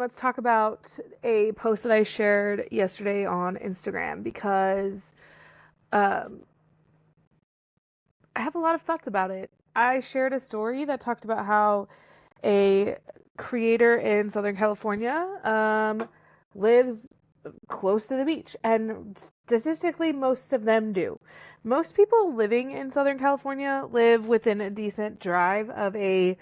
let's talk about a post that I shared yesterday on Instagram because um, I have a lot of thoughts about it. I shared a story that talked about how a creator in Southern California lives close to the beach, and statistically, most of them do. Most people living in Southern California live within a decent drive of a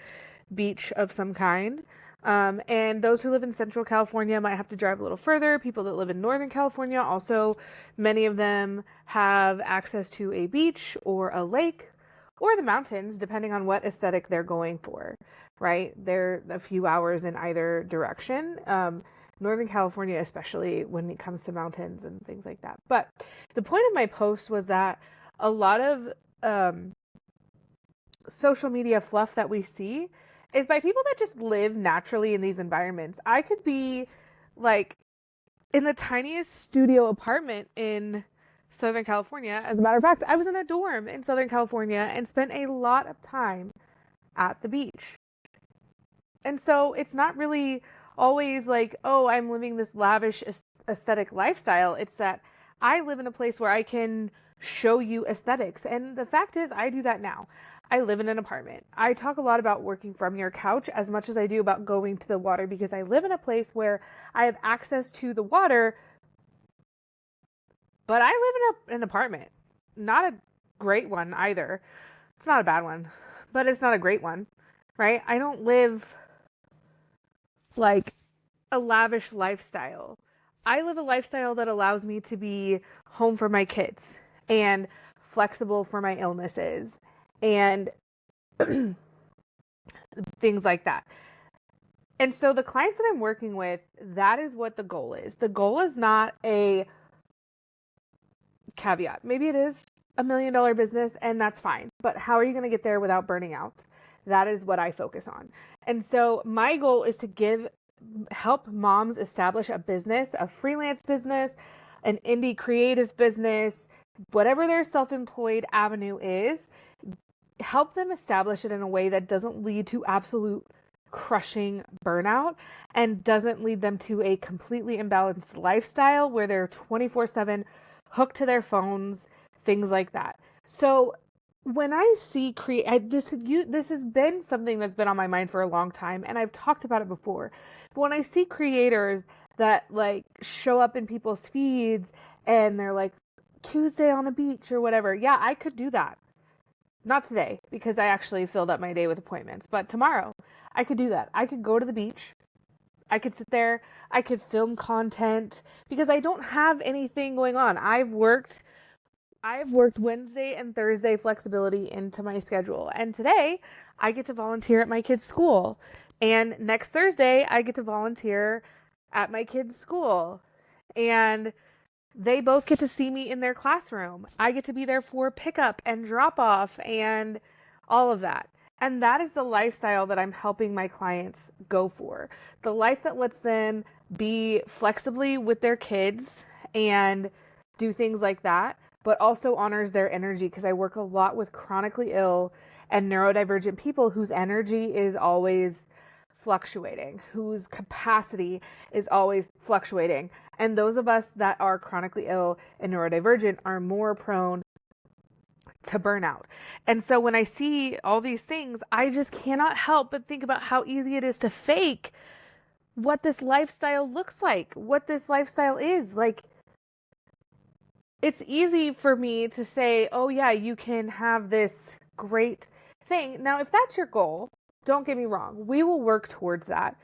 beach of some kind. And those who live in Central California might have to drive a little further. People that live in Northern California also, many of them have access to a beach or a lake or the mountains, depending on what aesthetic they're going for, right? They're a few hours in either direction. Northern California, especially when it comes to mountains and things like that. But the point of my post was that a lot of social media fluff that we see is by people that just live naturally in these environments. I could be like in the tiniest studio apartment in Southern California. As a matter of fact, I was in a dorm in Southern California and spent a lot of time at the beach. And so it's not really always like, oh, I'm living this lavish aesthetic lifestyle. It's that I live in a place where I can show you aesthetics. And the fact is, I do that now. I live in an apartment. I talk a lot about working from your couch as much as I do about going to the water because I live in a place where I have access to the water, but I live in an apartment. Not a great one either. It's not a bad one, but it's not a great one, right? I don't live like a lavish lifestyle. I live a lifestyle that allows me to be home for my kids and flexible for my illnesses and things like that. And so the clients that I'm working with, that is what the goal is. The goal is not a caveat. Maybe it is $1 million business and that's fine. But how are you going to get there without burning out? That is what I focus on. And so my goal is to help moms establish a business, a freelance business, an indie creative business, whatever their self-employed avenue is, help them establish it in a way that doesn't lead to absolute crushing burnout and doesn't lead them to a completely imbalanced lifestyle where they're 24/7 hooked to their phones, things like that. So when I see this has been something that's been on my mind for a long time, and I've talked about it before. But when I see creators that like show up in people's feeds and they're like Tuesday on a beach or whatever, yeah, I could do that. Not today because I actually filled up my day with appointments, but tomorrow I could do that. I could go to the beach. I could sit there. I could film content because I don't have anything going on. I've worked Wednesday and Thursday flexibility into my schedule. And today I get to volunteer at my kids' school. And next Thursday I get to volunteer at my kids' school. And they both get to see me in their classroom. I get to be there for pickup and drop off and all of that. And that is the lifestyle that I'm helping my clients go for. The life that lets them be flexibly with their kids and do things like that, but also honors their energy because I work a lot with chronically ill and neurodivergent people whose energy is always fluctuating, whose capacity is always fluctuating. And those of us that are chronically ill and neurodivergent are more prone to burnout. And so when I see all these things, I just cannot help but think about how easy it is to fake what this lifestyle looks like, what this lifestyle is. Like, it's easy for me to say, oh yeah, you can have this great thing. Now, if that's your goal, don't get me wrong, we will work towards that.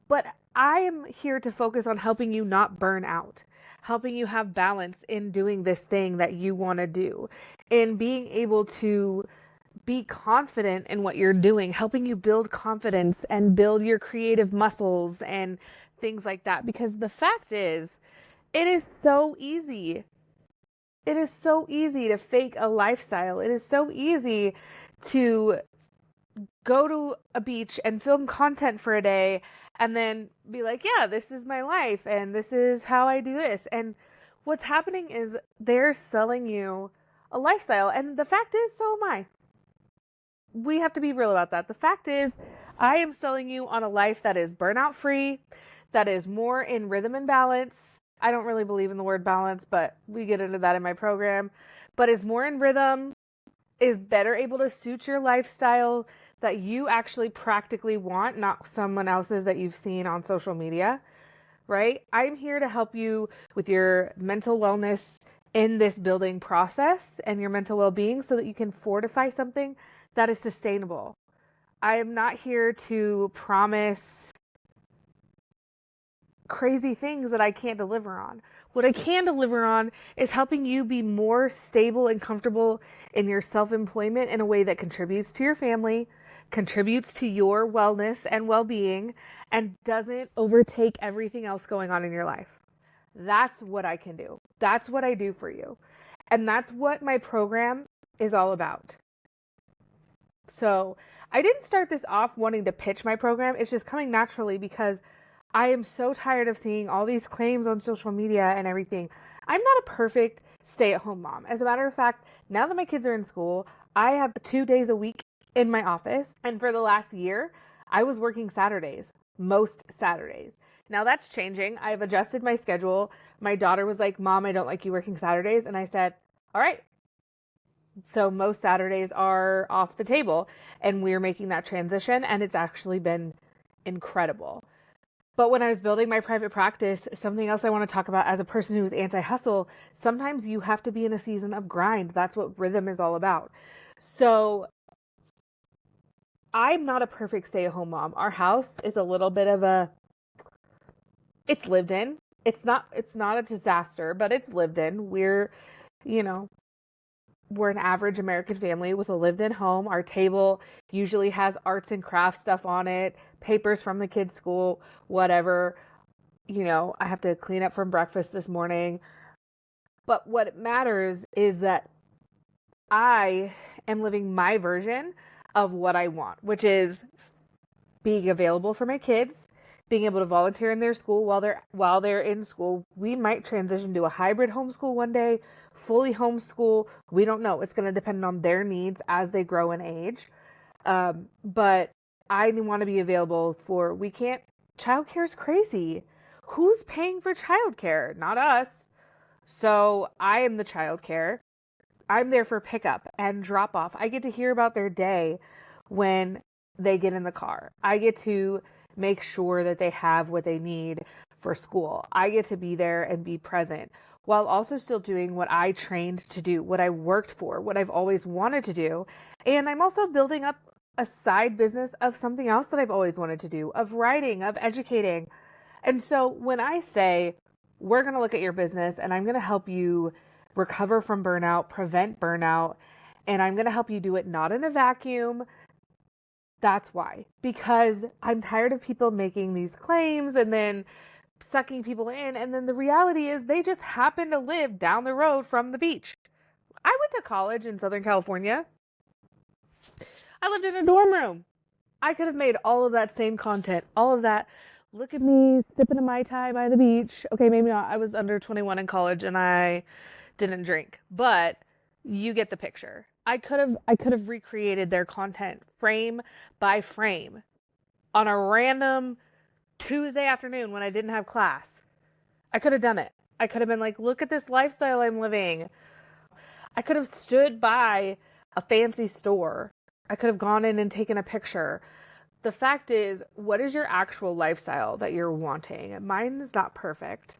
But I am here to focus on helping you not burn out, helping you have balance in doing this thing that you want to do, in being able to be confident in what you're doing, helping you build confidence and build your creative muscles and things like that. Because the fact is, it is so easy. It is so easy to fake a lifestyle. It is so easy to go to a beach and film content for a day and then be like, yeah, this is my life and this is how I do this. And what's happening is they're selling you a lifestyle. And the fact is, so am I. We have to be real about that. The fact is, I am selling you on a life that is burnout free, that is more in rhythm and balance. I don't really believe in the word balance, but we get into that in my program. But is more in rhythm, is better able to suit your lifestyle that you actually practically want, not someone else's that you've seen on social media, right? I'm here to help you with your mental wellness in this building process and your mental well-being so that you can fortify something that is sustainable. I am not here to promise crazy things that I can't deliver on. What I can deliver on is helping you be more stable and comfortable in your self-employment in a way that contributes to your family, contributes to your wellness and well-being, and doesn't overtake everything else going on in your life. That's what I can do. That's what I do for you. And that's what my program is all about. So I didn't start this off wanting to pitch my program. It's just coming naturally because I am so tired of seeing all these claims on social media and everything. I'm not a perfect stay-at-home mom. As a matter of fact, now that my kids are in school, I have 2 days a week in my office. And for the last year, I was working Saturdays, most Saturdays. Now that's changing. I've adjusted my schedule. My daughter was like, Mom, I don't like you working Saturdays. And I said, all right. So most Saturdays are off the table and we're making that transition, and it's actually been incredible. But when I was building my private practice, something else I want to talk about as a person who's anti-hustle, sometimes you have to be in a season of grind. That's what rhythm is all about. So I'm not a perfect stay-at-home mom. Our house is a little bit of it's lived in. It's not a disaster, but it's lived in. We're an average American family with a lived-in home. Our table usually has arts and crafts stuff on it, papers from the kids' school, whatever. I have to clean up from breakfast this morning. But what matters is that I am living my version of what I want, which is being available for my kids, being able to volunteer in their school while they're in school. We might transition to a hybrid homeschool one day, fully homeschool. We don't know. It's going to depend on their needs as they grow in age. But I want to be available childcare is crazy. Who's paying for childcare? Not us. So I am the childcare. I'm there for pickup and drop off. I get to hear about their day when they get in the car. I get to make sure that they have what they need for school. I get to be there and be present while also still doing what I trained to do, what I worked for, what I've always wanted to do. And I'm also building up a side business of something else that I've always wanted to do, of writing, of educating. And so when I say, we're going to look at your business and I'm going to help you recover from burnout, prevent burnout, and I'm going to help you do it not in a vacuum. That's why. Because I'm tired of people making these claims and then sucking people in. And then the reality is they just happen to live down the road from the beach. I went to college in Southern California. I lived in a dorm room. I could have made all of that same content, all of that. Look at me sipping a Mai Tai by the beach. Okay, maybe not. I was under 21 in college and I didn't drink, but you get the picture. I could have recreated their content frame by frame on a random Tuesday afternoon when I didn't have class. I could have done it. I could have been like, look at this lifestyle I'm living. I could have stood by a fancy store. I could have gone in and taken a picture. The fact is, what is your actual lifestyle that you're wanting? Mine is not perfect,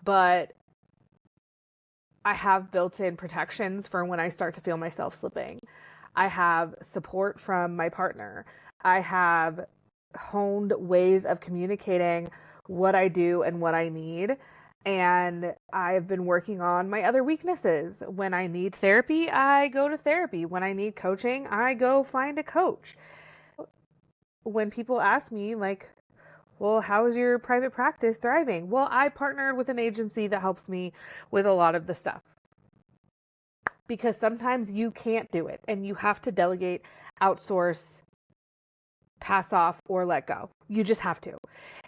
but I have built-in protections for when I start to feel myself slipping. I have support from my partner. I have honed ways of communicating what I do and what I need. And I've been working on my other weaknesses. When I need therapy, I go to therapy. When I need coaching, I go find a coach. When people ask me, like, well, how is your private practice thriving? Well, I partnered with an agency that helps me with a lot of the stuff. Because sometimes you can't do it and you have to delegate, outsource, pass off, or let go. You just have to.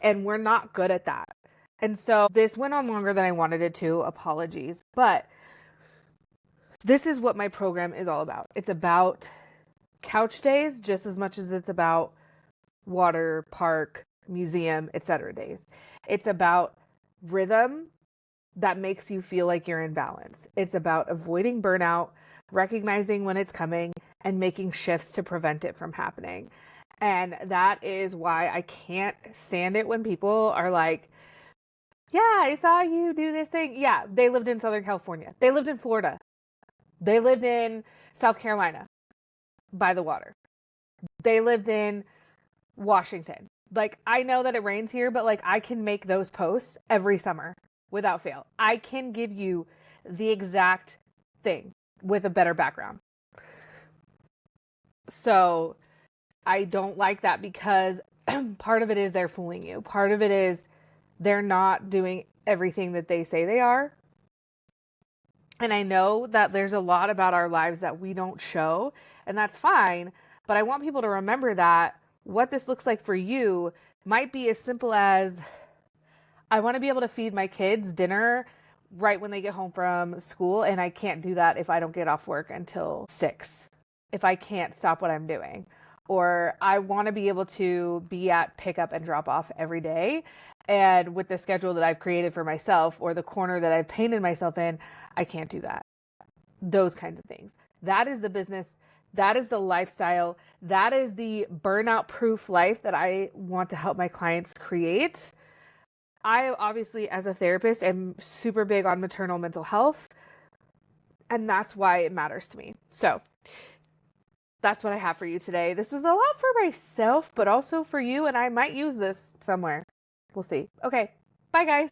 And we're not good at that. And so this went on longer than I wanted it to. Apologies. But this is what my program is all about. It's about couch days just as much as it's about water, park, museum, etc. days. It's about rhythm that makes you feel like you're in balance. It's about avoiding burnout, recognizing when it's coming, and making shifts to prevent it from happening. And that is why I can't stand it when people are like, yeah, I saw you do this thing. Yeah, they lived in Southern California. They lived in Florida. They lived in South Carolina by the water. They lived in Washington. Like, I know that it rains here, but like, I can make those posts every summer without fail. I can give you the exact thing with a better background. So I don't like that because part of it is they're fooling you. Part of it is they're not doing everything that they say they are. And I know that there's a lot about our lives that we don't show, and that's fine. But I want people to remember that what this looks like for you might be as simple as I want to be able to feed my kids dinner right when they get home from school, and I can't do that if I don't get off work until 6, if I can't stop what I'm doing. Or I want to be able to be at pickup and drop off every day. And with the schedule that I've created for myself or the corner that I've painted myself in, I can't do that. Those kinds of things. That is the business. That is the lifestyle. That is the burnout proof life that I want to help my clients create. I obviously, as a therapist, am super big on maternal mental health, and that's why it matters to me. So that's what I have for you today. This was a lot for myself, but also for you, and I might use this somewhere. We'll see. Okay, bye guys.